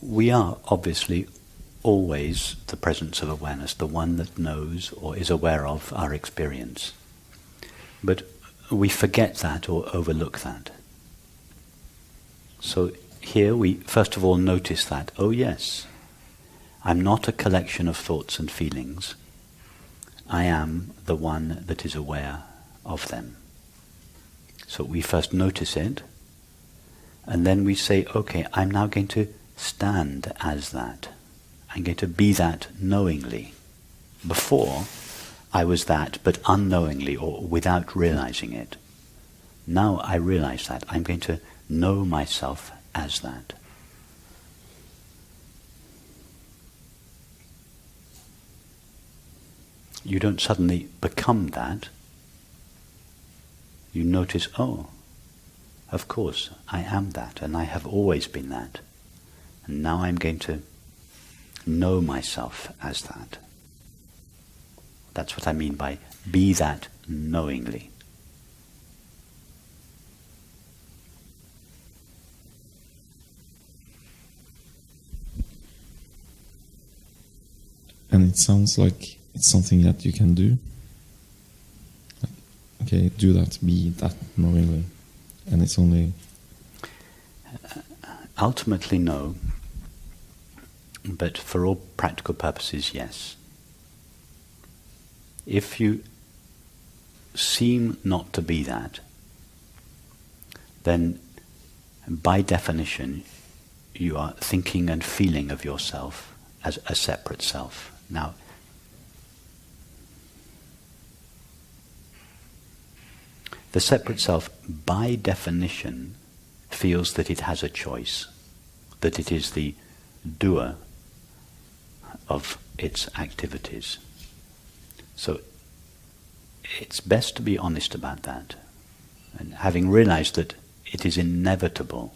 we are obviously always the presence of awareness, the one that knows or is aware of our experience. But we forget that or overlook that. So here we first of all notice that, oh yes, I'm not a collection of thoughts and feelings. I am the one that is aware of them. So we first notice it, and then we say, okay, I'm now going to stand as that. I'm going to be that knowingly. Before, I was that, but unknowingly or without realizing it. Now I realize that. I'm going to know myself as that. You don't suddenly become that. You notice, oh, of course, I am that, and I have always been that. And now I'm going to know myself as that. That's what I mean by be that knowingly. And it sounds like it's something that you can do. Okay, do that, be that knowingly. And it's only... Ultimately, no. But for all practical purposes, yes. If you seem not to be that, then by definition you are thinking and feeling of yourself as a separate self. Now, the separate self, by definition, feels that it has a choice, that it is the doer of its activities. So it's best to be honest about that. And having realized that it is inevitable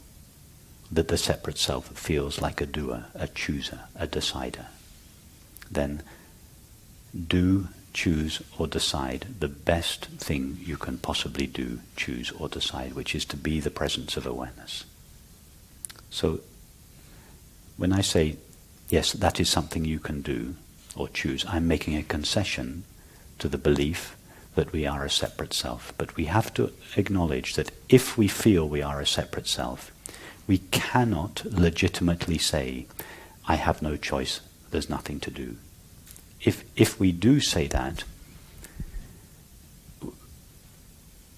that the separate self feels like a doer, a chooser, a decider, then do choose or decide the best thing you can possibly do, choose or decide, which is to be the presence of awareness. So when I say, yes, that is something you can do or choose, I'm making a concession to the belief that we are a separate self. But we have to acknowledge that if we feel we are a separate self, we cannot legitimately say, I have no choice, there's nothing to do. If we do say that,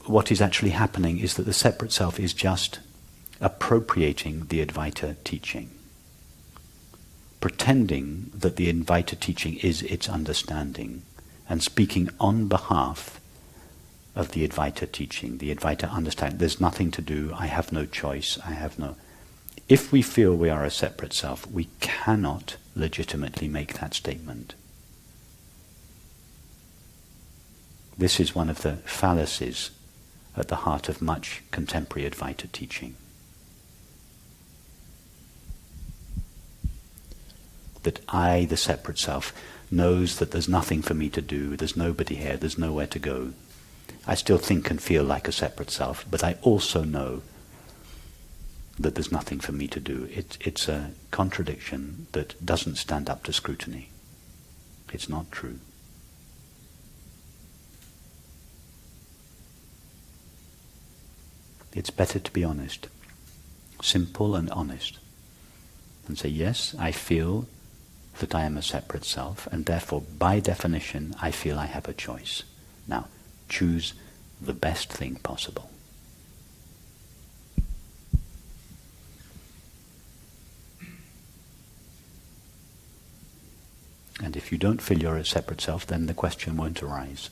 what is actually happening is that the separate self is just appropriating the Advaita teaching, pretending that the Advaita teaching is its understanding, and speaking on behalf of the Advaita teaching, the Advaita understanding. There's nothing to do, I have no choice, I have no... If we feel we are a separate self, we cannot legitimately make that statement. This is one of the fallacies at the heart of much contemporary Advaita teaching. That I, the separate self, knows that there's nothing for me to do, there's nobody here, there's nowhere to go. I still think and feel like a separate self, but I also know that there's nothing for me to do. It's a contradiction that doesn't stand up to scrutiny. It's not true. It's better to be honest, simple and honest, and say, yes, I feel that I am a separate self, and therefore, by definition, I feel I have a choice. Now, choose the best thing possible. And if you don't feel you're a separate self, then the question won't arise.